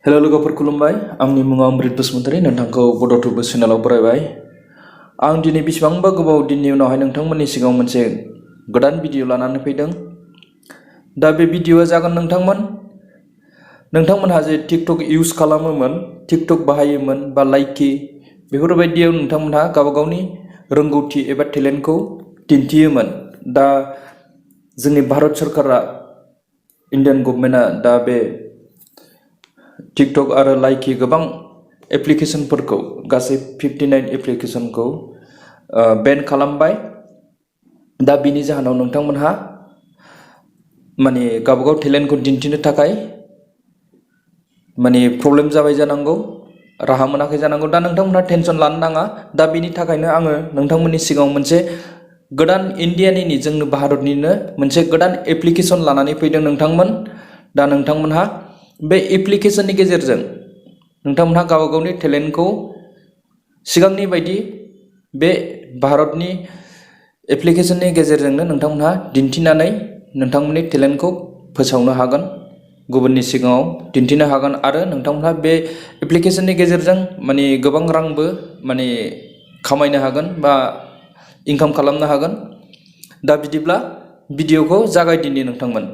Hello लोगोफोर खुलुमबाय आंनि मुङा अमृत बसुमतारी नोंथांखौ बड' टुबो चेनेलाव बरायबाय आं दिनै बेसेबांबा गोबाव दिननि उनावहाय नोंथांमोननि सिगाङाव मोनसे गोदान भिडिअ लानानै फैदों दा बे भिडिअआ जागोन नोंथांमोनहा जे टिकटक इउज खालामोमोन टिकटक बाहायोमोन बा लाइकी बेफोरबायदियाव नोंथांमोनहा गावबा गावनि रोंगौथि एबा टेलेन्टखौ दिन्थियोमोन दा जोंनि भारत सरकारा इन्डियान गभर्नमेन्टआ दा बे टिकटक आरो लाइकी गोबां एप्लिकेशनफोरखौ गासै 59 एप्लिकेशनखौ बेन खालामबाय दा बिनि जाहोनाव नोंथांमोनहा माने गावबागाव टेलेन्टखौ दिन्थिनो थाखाय माने प्रब्लेम जाबाय जानांगौ राहा मोनाखै जानांगौ दा नोंथांमोनहा टेनसन लानो नाङा दा बिनि थाखायनो आङो नोंथांमोननि सिगाङाव मोनसे गोदान इन्डियानिनो जोंनि भारतनिनो मोनसे गोदान एप्लिकेशन लानानै फैदों नोंथांमोन दा नोंथांमोनहा बे एप्लिकेशननि गेजेरजों नोंथांमोनहा गावबा गावनि टेलेन्टखौ सिगांनि बायदि बे भारतनि एप्लिकेशननि गेजेरजोंनो नोंथांमोनहा दिन्थिनानै नोंथांमोननि टेलेन्टखौ फोसावनो हागोन गुबुननि सिगाङाव दिन्थिनो हागोन आरो नोंथांमोनहा बे एप्लिकेशननि गेजेरजों माने गोबां रांबो माने खामायनो हागोन बा इनकाम खालामनो हागोन दा बिदिब्ला भिडिअखौ जागायदिनि नोंथांमोन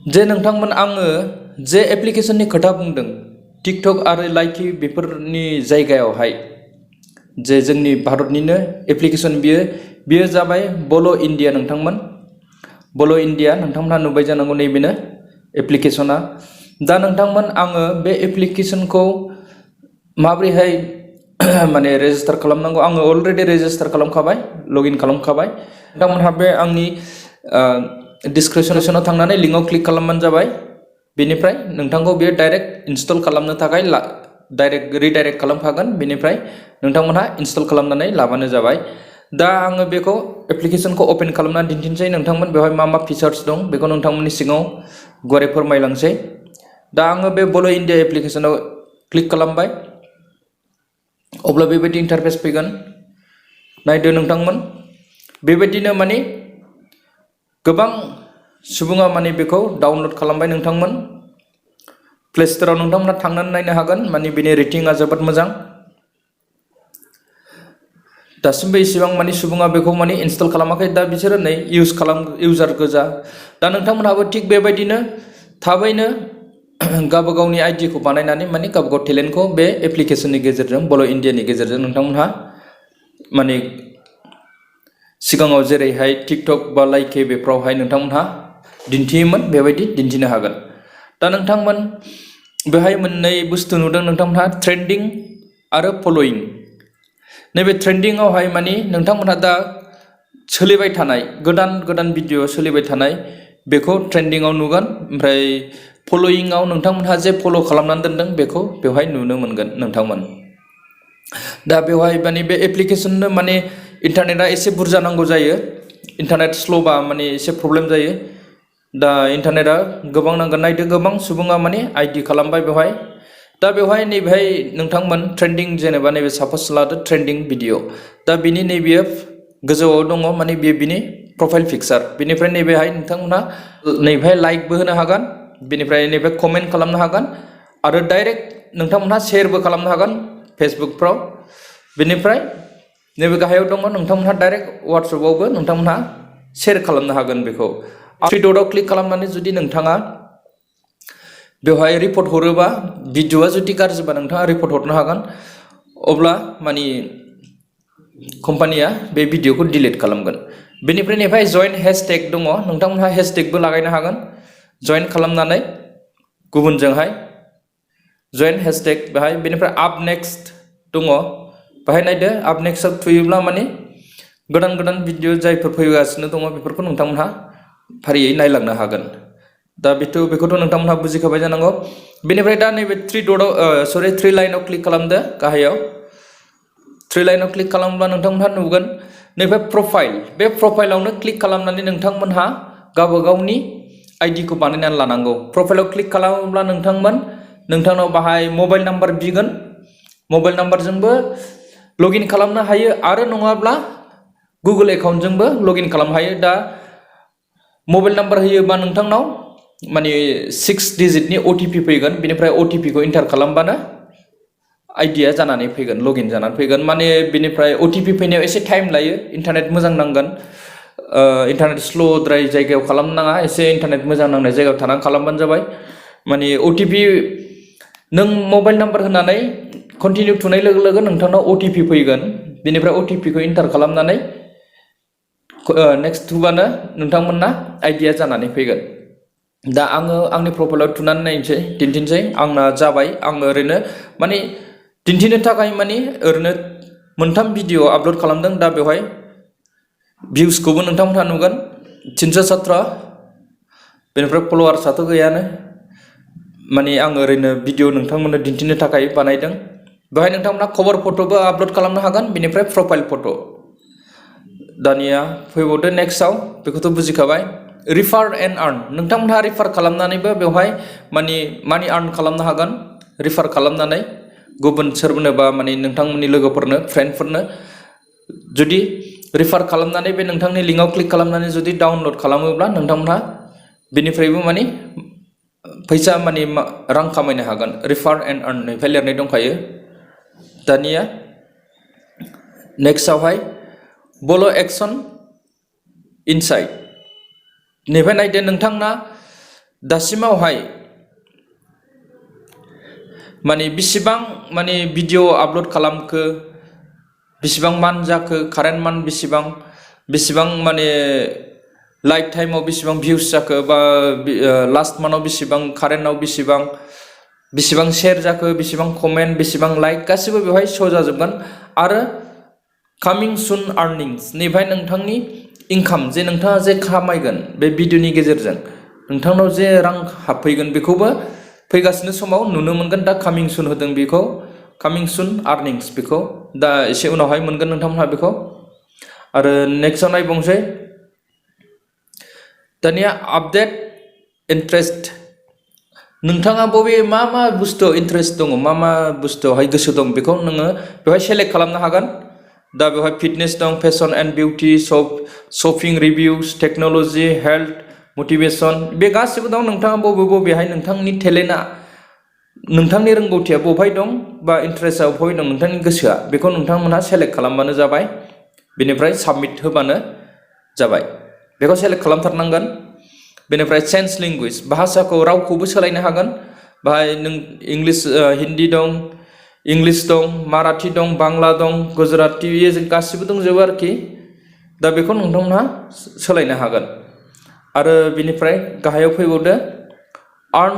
जे नोंथांमोन आङो जे एप्लिकेशननि खोथा बुंदों टिकटक आरो लाइकी बेफोरनि जायगायावहाय जे जोंनि भारतनिनो एप्लिकेशन बियो जाबाय बल' इन्डिया नोंथांमोन बल' इन्डिया नोंथांमोनहा नुबाय जानांगौ नैबेनो एप्लिकेशना दा नोंथांमोन आङो बे एप्लिकेशनखौ माबोरैहाय माने रेजिस्टार खालामनांगौ आङो अलरेडि रेजिस्टार खालामखाबाय लगइन खालामखाबाय नोंथांमोनहा बे आंनि डिसक्रिपसनाव थांनानै लिंकआव क्लिक खालामबानो जाबाय बेनिफ्राय नोंथांखौ बेयो डाइरेक्ट इनस्टल खालामनो थाखाय डाइरेक्ट रिडाइरेक्ट खालामखागोन बेनिफ्राय नोंथांमोनहा इनस्टल खालामनानै लाबानो जाबाय दा आङो बेखौ एप्लिकेशनखौ अपेन खालामनानै दिन्थिनोसै नोंथांमोन बेवहाय मा फिचार्स दं बेखौ नोंथांमोननि सिगाङाव गुवारै फोरमायलांसै दा आङो बे बल' इन्डिया एप्लिकेशनाव क्लिक खालामबाय अब्ला बेबायदि इन्टारफेस फैगोन नायदो नोंथांमोन बेबायदिनो माने गोबां सुबुङा माने बेखौ डाउनलड खालामबाय नोंथांमोन प्ले स्ट'राव नोंथांमोना थांनानै नायनो हागोन माने बेनि रेटिंआ जोबोद मोजां दासिमबो इसेबां माने सुबुङा बेखौ माने इनस्टल खालामाखै दा बिसोरो नै इउजार गोजा दा नोंथांमोनहाबो थिग बेबायदिनो थाबैनो गावबा गावनि आइडिखौ बानायनानै माने गावबा गाव टेलेन्टखौ बे एप्लिकेशननि गेजेरजों बल' इन्डियानि गेजेरजों नोंथांमोनहा माने सिगाङाव जेरैहाय टिकटक बा लाइकी बेफ्रावहाय नोंथांमोनहा दिन्थियोमोन बेबायदि दिन्थिनो हागोन दा नोंथांमोन बेहाय मोननै बुस्थु नुदों नोंथांमोनहा ट्रेन्डिं आरो फल'इं नैबे ट्रेन्डिंआवहाय माने नोंथांमोनहा दा सोलिबाय थानाय गोदान भिडिअ सोलिबाय थानाय बेखौ ट्रेन्डिंआव नुगोन ओमफ्राय फल'इंआव नोंथांमोनहा जे फल' खालामनानै दोनदों बेखौ बेवहाय नुनो मोनगोन नोंथांमोन दा बेवहाय माने बे एप्लिकेशननो माने इन्टारनेटआ एसे बुरजा नांगौ जायो इन्टारनेट स्ल'बा माने एसे प्रब्लेम जायो दा इन्टारनेटआ गोबां नांगोन नायदो गोबां सुबुङा माने आइडि खालामबाय बेवहाय दा बेवहाय नैबेहाय नोंथांमोन ट्रेन्डिं जेनेबा नैबे सापस लादो ट्रेन्डिं भिडिअ दा बिनि नैबेयो गोजौआव दङ माने बेयो बिनि प्रफाइल पिक्सार बेनिफ्राय नैबेहाय नोंथांमोनहा नैबेहाय लाइकबो होनो हागोन बेनिफ्राय नैबे कमेन्ट खालामनो हागोन आरो डाइरेक्ट नोंथांमोनहा शेयारबो खालामनो हागोन फेसबुकफ्राव बेनिफ्राय नैबे गाहायाव दङ नोंथांमोनहा डाइरेक्ट वाट्सएपआवबो नोंथांमोनहा शेयार खालामनो हागोन बेखौ थ्रि डटआव क्लिक खालामनानै जुदि नोंथाङा बेवहाय रिपर्ट हरोबा भिडिअआ जुदि गाज्रिबा नोंथाङा रिपर्ट हरनो हागोन अब्ला माने कम्पानिया बे भिडिअखौ डिलिट खालामगोन बेनिफ्राय नैबेहाय जइन हेशटेग दङ नोंथांमोनहा हेशटेगबो लागायनो हागोन जइन खालामनानै गुबुनजोंहाय जइन हेशटेग बेहाय बेनिफ्राय आप नेक्स्ट दङ बेहाय नायदो आप नेक्स्टआव थुयोब्ला माने गोदान भिडिअ जायफोर फैगासिनो दङ बेफोरखौ नोंथांमोनहा फारियै नायलांनो हागोन दा बेखौथ' नोंथांमोनहा बुजिखाबाय जानांगौ बेनिफ्राय दा नैबे थ्रि लाइनाव क्लिक खालामदो गाहायाव थ्रि लाइनाव क्लिक खालामब्ला नोंथांमोनहा नुगोन नैबे प्रफाइल बे प्रफाइलावनो क्लिक खालामनानै नोंथांमोनहा गावबा गावनि आइडिखौ बानायनानै लानांगौ प्रफाइलाव क्लिक खालामोब्ला नोंथांनाव बाहाय मबाइल नाम्बार बिगोन मबाइल नाम्बारजोंबो लगइन खालामनो हायो आरो नङाब्ला गुगोल एकाउन्टजोंबो लगइन खालामनो हायो। दा मबाइल नाम्बार होयोबा नोंथांनाव माने 6 डिजिटनि OTP फैगोन, बेनिफ्राय OTP खौ एन्टार खालामबानो आइडिया जानानै फैगोन, लगइन जानानै फैगोन। माने बेनिफ्राय OTP फैनायाव एसे टाइम लायो, इन्टारनेट मोजां नांगोन, इन्टारनेट स्ल'द्राय जायगायाव खालामनो नाङा, एसे इन्टारनेट मोजां नांनाय जायगायाव थानानै खालामबानो जाबाय। माने OTP नों मबाइल नाम्बार होनानै कन्टिनिउ थुनाय लोगो लोगो नोंथांनाव OTP फैगोन, बेनिफ्राय OTP खौ एन्टार खालामनानै नेक्स्ट थुबानो नोंथांमोनना आइडिया जानानै फैगोन। दा आङो आंनि प्रफाइलाव थुनानै नायनोसै, दिन्थिनोसै, आंना जाबाय। आङो ओरैनो माने दिन्थिनो थाखाय माने ओरैनो 3 भिडिअ आपल'ड खालामदों। दा बेवहाय भिउसखौबो नोंथांमोनहा नुगोन 317, बेनिफ्राय फल'वार्सआथ' गैयानो। माने आं ओरैनो भिडिअ नोंथांमोननो दिन्थिनो थाखाय बानायदों। बेवहाय नोंथांमोनहा कभार फट'बो आपल'ड खालामनो हागोन, बेनिफ्राय प्रफाइल फट'। दानिया फैबावदो नेक्स्टआव, बेखौथ' बुजिखाबाय। रिफार एन्ड आर्न, नोंथांमोनहा रिफार खालामनानैबो बेवहाय मानि आर्न खालामनो हागोन। रिफार खालामनानै गुबुन सोरनोबा माने नोंथांमोननि लोगोफोरनो, फ्रेन्डफोरनो जुदि रिफार खालामनानै बे नोंथांनि लिंकआव क्लिक खालामनानै जुदि डाउनल'ड खालामोब्ला नोंथांमोनहा बेनिफ्रायबो माने फैसा माने रां खामायनो हागोन। रिफार एन्ड आर्ननिफ्राय लिरनाय दंखायो। दानिया नेक्स्टआवहाय बल' एक्सन इनसाइट, नैबे नायदो नोंथांना दासिमावहाय माने बिसिबां माने भिडिअ आपल'ड खालामखो, बिसिबां मान्थ जाखो, कारेन्ट मान्थ बेसिबां माने लाइफ टाइमाव बेसिबां भिउस जाखो, बा लास्ट मान्थआव बेसिबां, कारेन्टआव बेसिबां शेयार जाखो, बेसिबां कमेन्ट, बेसिबां लाइक, गासिबो बेवहाय श' जाजोबगोन। आरो कामिं सुन आर्निंस, नैबेहाय नोंथांनि इनकाम, जे नोंथाङा जे खामायगोन बे भिडिअनि गेजेरजों नोंथांनाव जे रां हाबफैगोन, बेखौबो फैगासिनो समाव नुनो मोनगोन। दा कामिं सुन होदों बेखौ, कामिं सुन आर्निंस, बेखौ दा एसे उनावहाय मोनगोन नोंथांमोनहा बेखौ। आरो नेक्स्टआव नायबावनोसै। दानिया आपडेट इन्ट्रेस्ट, नोंथाङा मा बुस्थुआव इन्ट्रेस्ट दङ, मा बुस्थुआवहाय गोसो दं, बेखौ नोङो बेवहाय सेलेक्ट खालामनो हागोन। दा बेवहाय फिटनेस दं, fashion and beauty, shopping, reviews, technology, health, motivation, बे गासिबो दं। नोंथाङा बबेहाय नोंथांनि टेलेन्टआ, नोंथांनि रोंगौथिया बबेहाय दं, बा इन्ट्रेस्टआ बबेहाय दं, नोंथांनि गोसोआ, बेखौ नोंथांमोनहा सेलेक्ट खालामबानो जाबाय। बेनिफ्राय साबमिट होबानो जाबाय। बेखौ सेलेक्ट खालामथारनांगोन। बेनिफ्राय चेन्ज लेंगुवेज, भाषाखौ, रावखौबो सोलायनो हागोन। बाहाय नों हिन्दी दं, इंलिस दं, माराठी दं, बांला दं, गुजराती, गासिबो दंजोबो आरोखि। दा बेखौ नोंथांमोनहा सोलायनो हागोन। आरो बिनिफ्राय गाहायाव फैबावदो आर्न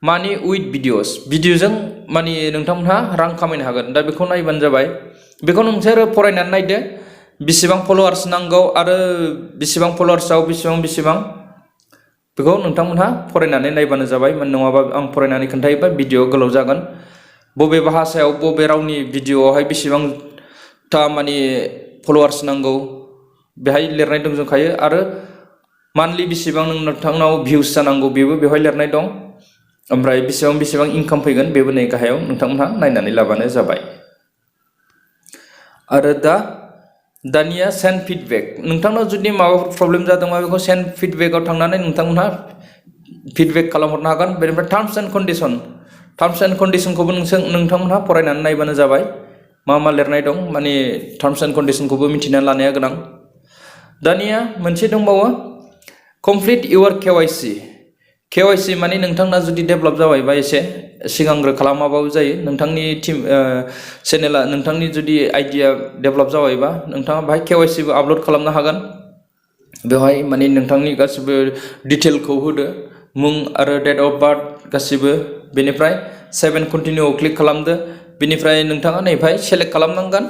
मानि उइथ भिडिअस, भिडिअजों माने नोंथांमोनहा रां खामायनो हागोन। दा बेखौ नायबानो जाबाय। बेखौ नोंसोरो फरायनानै नायदो, बेसेबां फल'वार्स नांगौ आरो बेसेबां फल'वार्सआव बेसेबां, बेखौ नोंथांमोनहा फरायनानै नायबानो जाबाय। नङाबा आं फरायनानै खोन्थायोबा भिडिअ गोलाव जागोन। बबे भाषायाव, बबे रावनि भिडिअआवहाय बेसेबांथा माने फल'वार्स नांगौ, बेहाय लिरनाय दंजोबखायो। आरो मान्थलि बेसेबां नोंथांनाव भिउस जानांगौ, बेबो बेवहाय लिरनाय दं। ओमफ्राय बेसेबां इनकाम फैगोन, बेबो नै गाहायाव नोंथांमोनहा नायनानै लाबानो जाबाय। आरो दानिया सेन्ड फिडबेक, नोंथांनाव जुदि माबाफोर प्रब्लेम जादोंबा बेखौ सेन्ड फिडबेकआव थांनानै नोंथांमोनहा फिडबेक खालामहरनो हागोन। बेनिफ्राय टार्म्स एन्ड कन्डिसनखौबो नोंथांमोनहा फरायनानै नायबानो जाबाय। मा लिरनाय दं, माने टार्म्स एन्ड कन्डिसनखौबो मिथिनानै लानाया गोनां। दानिया मोनसे दंबावो, कमप्लिट इउर केवाइसि माने नोंथांना जुदि डेभेलप जाबायबा, एसे सिगांग्रो खालामाबाबो जायो। नोंथांनि चेनेला, नोंथांनि जुदि आइडिया डेभेलप जाबायबा, नोंथाङा बाहाय केवाइसिबो आपल'ड खालामनो हागोन। बेवहाय माने नोंथांनि गासिबो डिटेलखौ होदो, मुं आरो डेट अफ बार्थ गासिबो। बेनिफ्राय 7 कन्टिनिउआव क्लिक खालामदो। बेनिफ्राय नोंथाङा नैहाय सेलेक्ट खालामनांगोन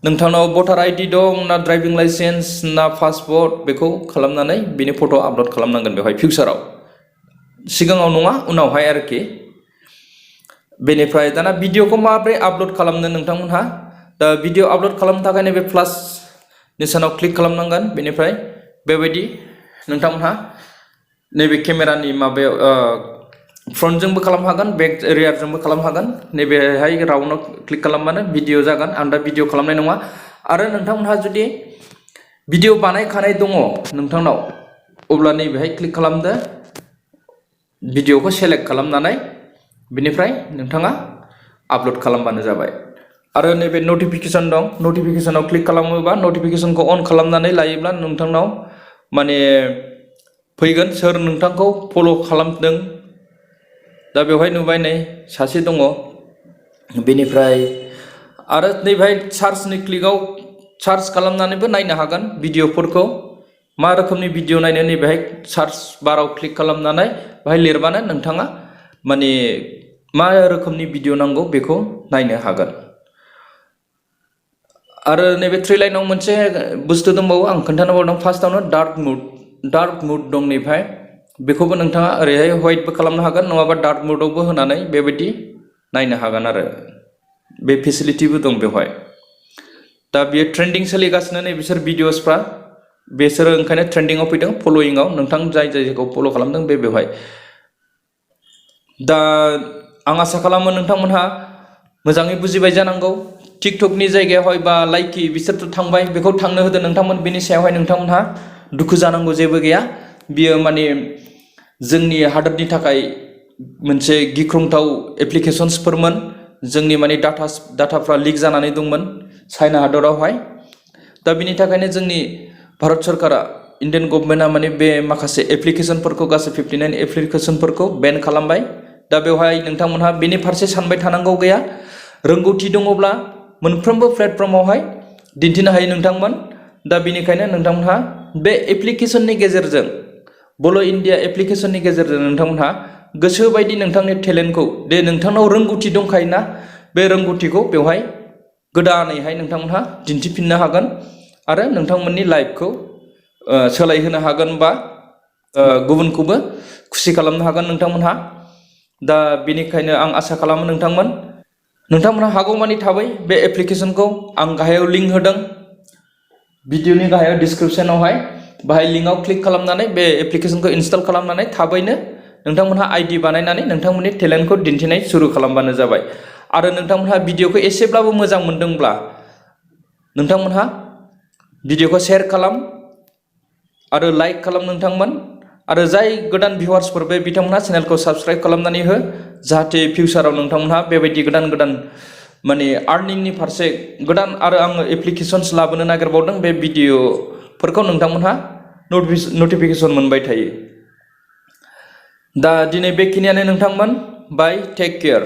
नोंथांनाव भटार आइडि दं ना, ड्राइभिं लाइसेन्स ना, पासपर्ट, बेखौ खालामनानै बिनि फट' आपल'ड खालामनांगोन बेवहाय फिउचाराव, सिगाङाव नङा, उनावहाय आरोखि। बेनिफ्राय दाना भिडिअखौ माबोरै आपल'ड खालामनो नोंथांमोनहा, दा भिडिअ आपल'ड खालामनो थाखाय नैबे प्लास निशानाव क्लिक खालामनांगोन। बेनिफ्राय बेबायदि नोंथांमोनहा नैबे केमेरानि माबायाव फ्रन्टजोंबो खालामनो हागोन बेक रियारजोंबो खालामनो हागोन नैबेहाय राउन्डआव क्लिक खालामबानो भिडिअ जागोन आं दा भिडिअ खालामनाय नङा आरो नोंथांमोनहा जुदि भिडिअ बानायखानाय दङ नोंथांनाव अब्ला नैबेहाय क्लिक खालामदो भिडिअखौ सेलेक्ट खालामनानै बिनिफ्राय नोंथाङा आपल'ड खालामबानो जाबाय आरो नैबे नटिफिकेसन दं नटिफिकेसनाव क्लिक खालामोबा नटिफिकेसनखौ अन खालामनानै लायोब्ला नोंथांनाव माने फैगोन सोर नोंथांखौ फल' खालामदों दा बेवहाय नुबाय नै सासे दङ बेनिफ्राय आरो नैबेहाय सार्चनि क्लिकआव सार्च खालामनानैबो नायनो हागोन भिडिअफोरखौ मा रोखोमनि भिडिअ नायनो नैबेहाय सार्च बाराव क्लिक खालामनानै बाहाय लिरबानो नोंथाङा माने मा रोखोमनि भिडिअ नांगौ बेखौ नायनो हागोन आरो नैबे थ्रि लाइनाव मोनसे बुस्थु दंबावो आं खोन्थानो बावदों फार्स्टआवनो डार्क मुड दं नैबेहाय बेखौबो नोंथाङा ओरैहाय व्हाइटबो खालामनो हागोन नङाबा डार्क मुडआवबो होनानै बेबायदि नायनो हागोन आरो बे फेसिलिटिबो दं बेवहाय दा बेयो ट्रेन्डिं सोलिगासिनो नै बिसोर भिडिअसफ्रा बेसोरो ओंखायनो ट्रेन्डिंआव फैदों फल'यिंआव नोंथां जाय जायखौ फल' खालामदों बेवहाय दा आं आसा खालामो नोंथांमोनहा मोजाङै बुजिबाय जानांगौ टिकटकनि जायगायावहाय बा लाइकि बिसोरथ' थांबाय बेखौ थांनो होदो नोंथांमोन बेनि सायावहाय नोंथांमोनहा दुखु जानांगौ जेबो गैया बियो माने जोंनि हादोरनि थाखाय मोनसे गिख्रंथाव एप्लिकेशन्सफोरमोन जोंनि माने डाटाफ्रा लिक जानानै दंमोन चाइना हादरावहाय दा बिनि थाखायनो जोंनि भारत सरकारा इन्डियान गभर्नमेन्टआ माने बे माखासे एप्लिकेशनफोरखौ गासै 59 एप्लिकेशनफोरखौ बेन खालामबाय दा बेवहाय नोंथांमोनहा बेनि फारसे सानबाय थानांगौ गैया रोंगौथि दङब्ला मोनफ्रोमबो प्लेटफर्मावहाय दिन्थिनो हायो नोंथांमोन दा बेनिखायनो नोंथांमोनहा बे एप्लिकेशननि गेजेरजों बल' इण्डिया एप्लिकेशननि गेजेरजों नोंथांमोनहा गोसोबायदि नोंथांनि टेलेन्टखौ दे नोंथांनाव रोंगौथि दंखायोना बे रोंगौथिखौ बेवहाय गोदानैहाय नोंथांमोनहा दिन्थिफिननो हागोन आरो नोंथांमोननि लाइफखौ सोलायहोनो हागोन बा गुबुनखौबो खुसि खालामनो हागोन नोंथांमोनहा दा बेनिखायनो आं आसा खालामो नोंथांमोनहा हागौमानि थाबै बे एप्लिकेशनखौ आं गाहायाव लिंक होदों भिडिअनि गाहायाव डिसक्रिपसनावहाय बाहाय लिंकआव क्लिक खालामनानै बे एप्लिकेशनखौ इनस्टल खालामनानै थाबैनो नोंथांमोनहा आइडि बानायनानै नोंथांमोननि टेलेन्टखौ दिन्थिनाय सुरु खालामबानो जाबाय आरो नोंथांमोनहा भिडिअखौ एसेब्लाबो मोजां मोनदोंब्ला नोंथांमोनहा भिडिअखौ शेयार खालाम आरो लाइक खालाम नोंथांमोन आरो जाय गोदान भिउवार्सफोर बे बिथांमोनहा चेनेलखौ साबस्क्राइब खालामनानै हो जाहाथे फिउचाराव नोंथांमोनहा बेबायदि गोदान माने आर्निंनि फारसे गोदान आरो आङो एप्लिकेशन्स लाबोनो नागिरबावदों बे भिडिअफोरखौ नोंथांमोनहा नटिफिकेसन मोनबाय थायो दा दिनै बेखिनियानो नोंथांमोन बाय टेक केयार